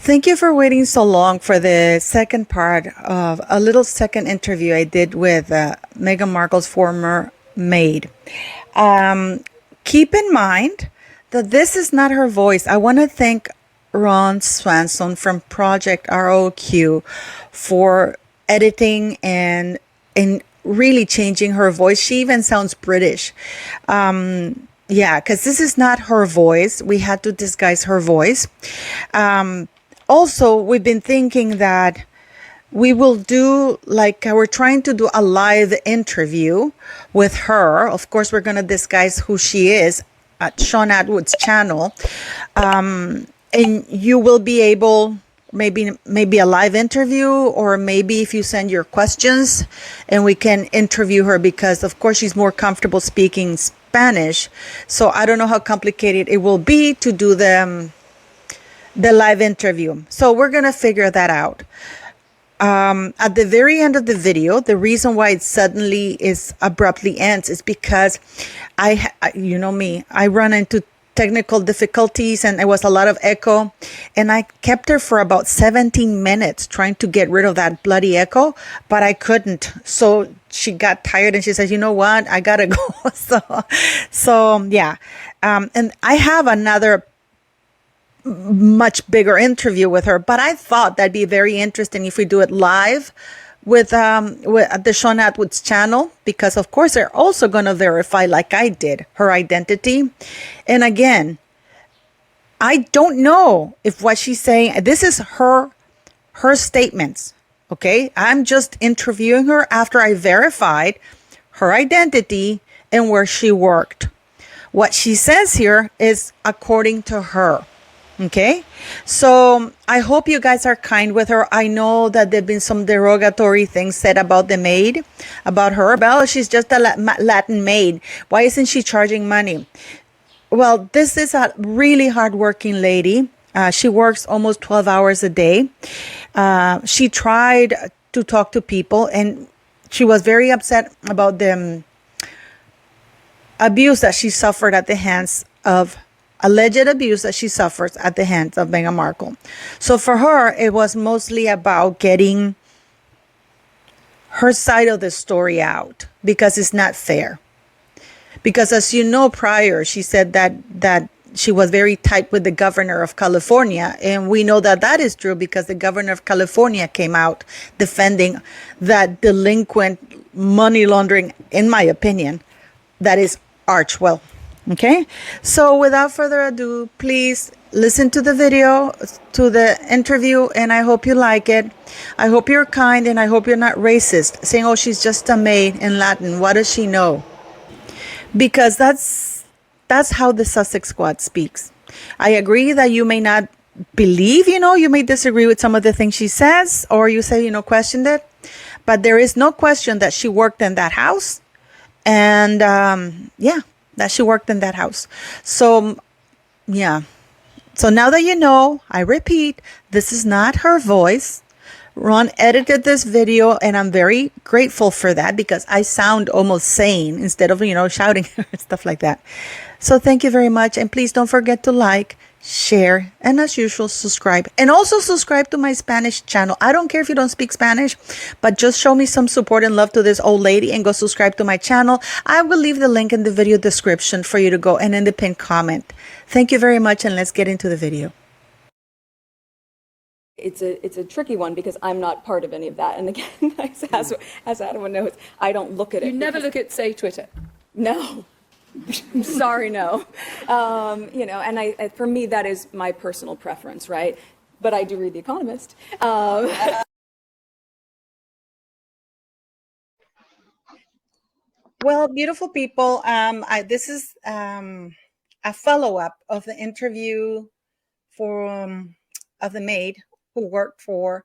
Thank you for waiting so long for the second part of a little second interview I did with Meghan Markle's former maid. Um, Keep in mind that this is not her voice. I want to thank Ron Swanson from Project ROQ for editing and really changing her voice. She even sounds British. Yeah, because this is not her voice. We had to disguise her voice. Um, Also, we've been thinking that we will do like we're trying to do a live interview with her. Of course, we're going to disguise who she is at Sean Atwood's channel. And you will be able maybe a live interview, or maybe if you send your questions and we can interview her, because of course she's more comfortable speaking Spanish. So I don't know how complicated it will be to do the live interview. So we're going to figure that out. At the very end of the video, the reason why it suddenly is abruptly ends is because you know me, I run into technical difficulties and there was a lot of echo, and I kept her for about 17 minutes trying to get rid of that bloody echo, but I couldn't. So she got tired and she said, you know what, I gotta go. So yeah. And I have another much bigger interview with her, but I thought that'd be very interesting if we do it live with at the Sean Atwood's channel, because of course they're also going to verify, like I did, her identity. And again, I don't know if what she's saying, this is her statements. Okay, I'm just interviewing her after I verified her identity and where she worked. What she says here is according to her. Okay, so I hope you guys are kind with her. I know that there have been some derogatory things said about the maid, about her. Well, she's just a Latin maid. Why isn't she charging money? Well, this is a really hardworking lady. She works almost 12 hours a day. She tried to talk to people, and she was very upset about the abuse that she suffered at the hands of alleged abuse that she suffers at the hands of Meghan Markle. So for her, it was mostly about getting her side of the story out, because it's not fair. Because as you know, prior, she said that she was very tight with the governor of California. And we know that that is true, because the governor of California came out defending that delinquent money laundering, in my opinion, that is archwell. Okay, so without further ado, please listen to the video, to the interview, and I hope you like it. I hope you're kind, and I hope you're not racist, saying, oh, she's just a maid in Latin. What does she know? Because that's how the Sussex Squad speaks. I agree that you may not believe, you may disagree with some of the things she says, or you say, questioned it. But there is no question that she worked in that house. And yeah, that she worked in that house. So yeah. So now that you know, I repeat, this is not her voice. Ron edited this video, and I'm very grateful for that, because I sound almost sane instead of, shouting and stuff like that. So thank you very much. And please don't forget to like, share, and as usual, subscribe. And also subscribe to my Spanish channel. I don't care if you don't speak Spanish, but just show me some support and love to this old lady and go subscribe to my channel. I will leave the link in the video description for you to go, and in the pinned comment. Thank you very much, and let's get into the video. It's a tricky one, because I'm not part of any of that. And again, as Adam knows, I don't look at it. You never look at, say, Twitter? No. I'm sorry, no. And for me, that is my personal preference, right? But I do read The Economist. Well, beautiful people, this is a follow-up of the interview of the maid who worked for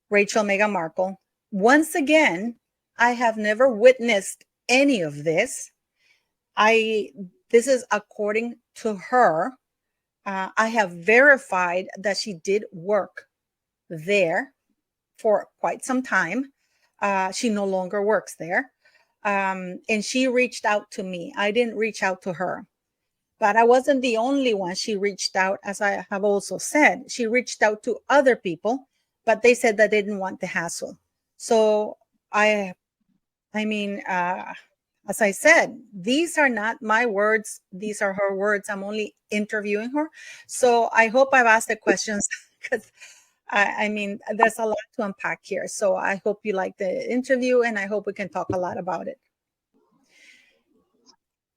Rachel Meghan Markle. Once again, I have never witnessed any of this. This is according to her. I have verified that she did work there for quite some time. She no longer works there. And she reached out to me. I didn't reach out to her. But I wasn't the only one. She reached out, as I have also said. She reached out to other people, but they said that they didn't want the hassle. So I I mean, as I said, these are not my words. These are her words. I'm only interviewing her. So I hope I've asked the questions because I mean, there's a lot to unpack here. So I hope you like the interview and I hope we can talk a lot about it.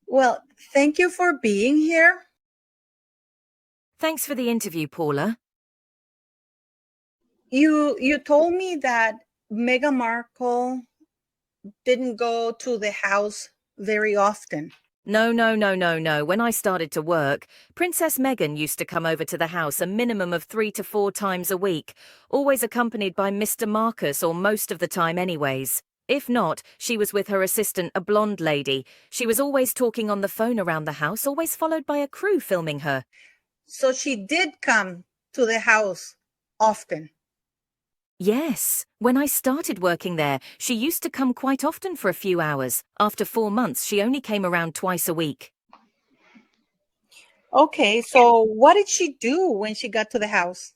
Well, thank you for being here. Thanks for the interview, Paula. You told me that Meghan Markle didn't go to the house very often. No. When I started to work, Princess Meghan used to come over to the house a minimum of 3 to 4 times a week, always accompanied by Mr. Marcus, or most of the time anyways. If not, she was with her assistant, a blonde lady. She was always talking on the phone around the house, always followed by a crew filming her. So she did come to the house often. Yes, when I started working there, she used to come quite often for a few hours. After 4 months, she only came around twice a week. Okay, so what did she do when she got to the house?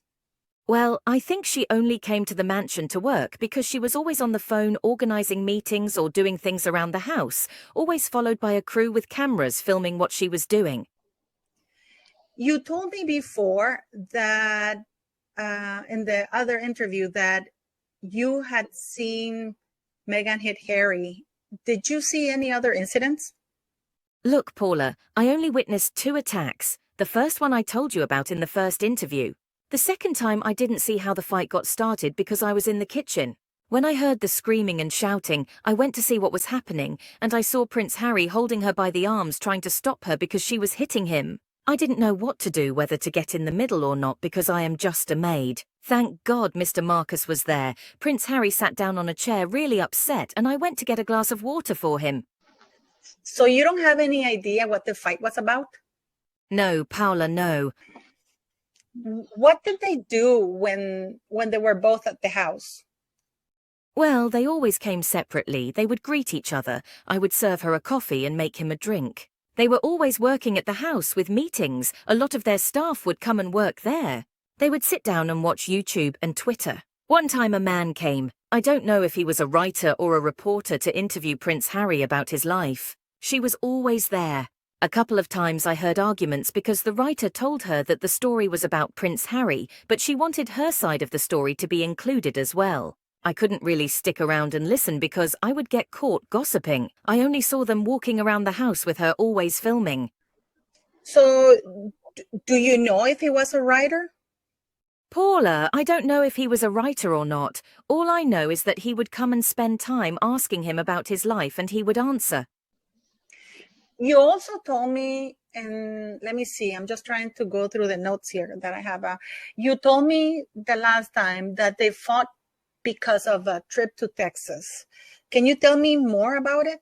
Well, I think she only came to the mansion to work because she was always on the phone organizing meetings or doing things around the house, always followed by a crew with cameras filming what she was doing. You told me before that in the other interview that you had seen Meghan hit Harry. Did you see any other incidents? Look, Paula, I only witnessed 2 attacks. The first one I told you about in the first interview. The second time I didn't see how the fight got started because I was in the kitchen. When I heard the screaming and shouting, I went to see what was happening, and I saw Prince Harry holding her by the arms trying to stop her because she was hitting him. I didn't know what to do, whether to get in the middle or not, because I am just a maid. Thank God Mr. Marcus was there. Prince Harry sat down on a chair really upset, and I went to get a glass of water for him. So you don't have any idea what the fight was about? No, Paula, no. What did they do when they were both at the house? Well, they always came separately. They would greet each other. I would serve her a coffee and make him a drink. They were always working at the house with meetings. A lot of their staff would come and work there. They would sit down and watch YouTube and Twitter. One time a man came. I don't know if he was a writer or a reporter to interview Prince Harry about his life. She was always there. A couple of times I heard arguments because the writer told her that the story was about Prince Harry, but she wanted her side of the story to be included as well. I couldn't really stick around and listen because I would get caught gossiping. I only saw them walking around the house with her always filming. So do you know if he was a writer? Paula, I don't know if he was a writer or not. All I know is that he would come and spend time asking him about his life and he would answer. You also told me, and let me see, I'm just trying to go through the notes here that I have. You told me the last time that they fought because of a trip to Texas. Can you tell me more about it?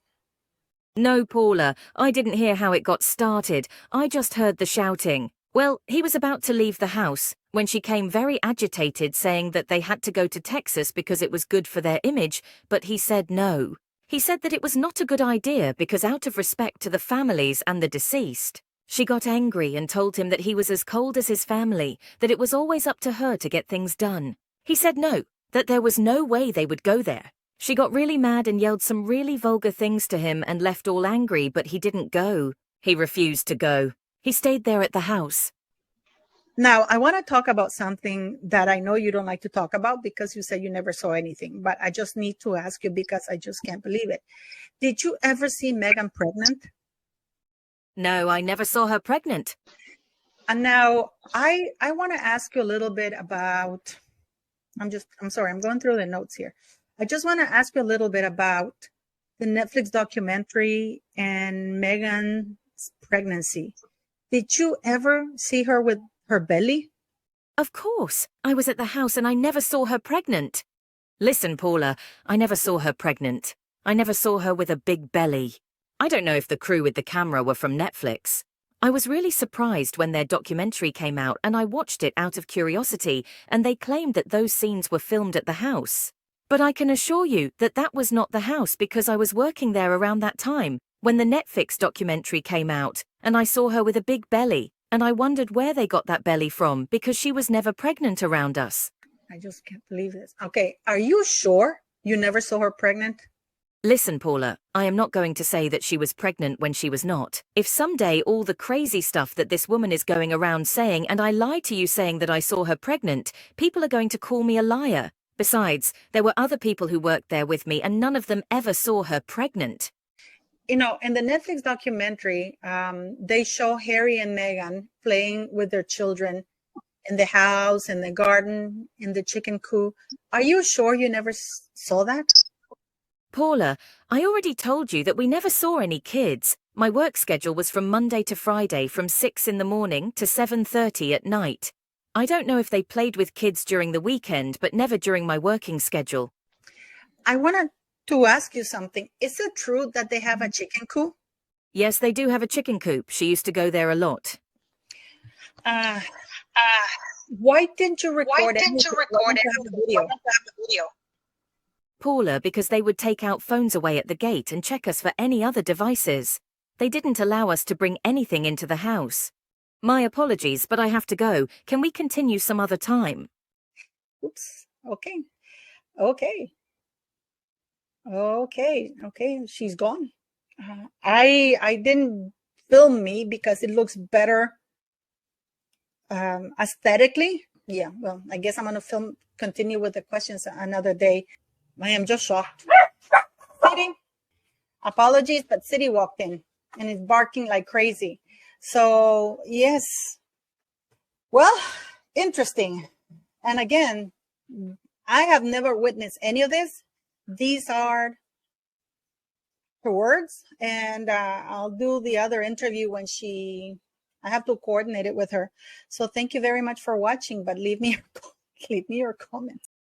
No, Paula, I didn't hear how it got started. I just heard the shouting. Well, he was about to leave the house when she came very agitated, saying that they had to go to Texas because it was good for their image, but he said no. He said that it was not a good idea because out of respect to the families and the deceased. She got angry and told him that he was as cold as his family, that it was always up to her to get things done. He said no, that there was no way they would go there. She got really mad and yelled some really vulgar things to him and left all angry, but he didn't go. He refused to go. He stayed there at the house. Now, I want to talk about something that I know you don't like to talk about because you said you never saw anything, but I just need to ask you because I just can't believe it. Did you ever see Meghan pregnant? No, I never saw her pregnant. And now I want to ask you a little bit about, I'm sorry, I'm going through the notes here. I just want to ask you a little bit about the Netflix documentary and Meghan's pregnancy. Did you ever see her with her belly? Of course. I was at the house and I never saw her pregnant. Listen, Paula, I never saw her pregnant. I never saw her with a big belly. I don't know if the crew with the camera were from Netflix. I was really surprised when their documentary came out and I watched it out of curiosity, and they claimed that those scenes were filmed at the house. But I can assure you that that was not the house because I was working there around that time. When the Netflix documentary came out, and I saw her with a big belly, and I wondered where they got that belly from because she was never pregnant around us. I just can't believe this. Okay, are you sure you never saw her pregnant? Listen, Paula, I am not going to say that she was pregnant when she was not. If someday all the crazy stuff that this woman is going around saying and I lie to you saying that I saw her pregnant, people are going to call me a liar. Besides, there were other people who worked there with me and none of them ever saw her pregnant. You know, in the Netflix documentary, they show Harry and Meghan playing with their children in the house, in the garden, in the chicken coop. Are you sure you never saw that? Paula, I already told you that we never saw any kids. My work schedule was from Monday to Friday from 6 in the morning to 7:30 at night. I don't know if they played with kids during the weekend, but never during my working schedule. I wanted to ask you something. Is it true that they have a chicken coop? Yes, they do have a chicken coop. She used to go there a lot. Uh, why didn't you record it? Why don't you have the video? Paula, because they would take out phones away at the gate and check us for any other devices. They didn't allow us to bring anything into the house. My apologies, but I have to go. Can we continue some other time? Oops. Okay. Okay. Okay. She's gone. I didn't film me because it looks better aesthetically. Yeah. Well, I guess I'm gonna continue with the questions another day. I am just shocked. City, apologies, but City walked in and is barking like crazy. So yes, well, interesting. And again, I have never witnessed any of this. These are her words, and I'll do the other interview when I have to coordinate it with her. So thank you very much for watching, but leave me your comments.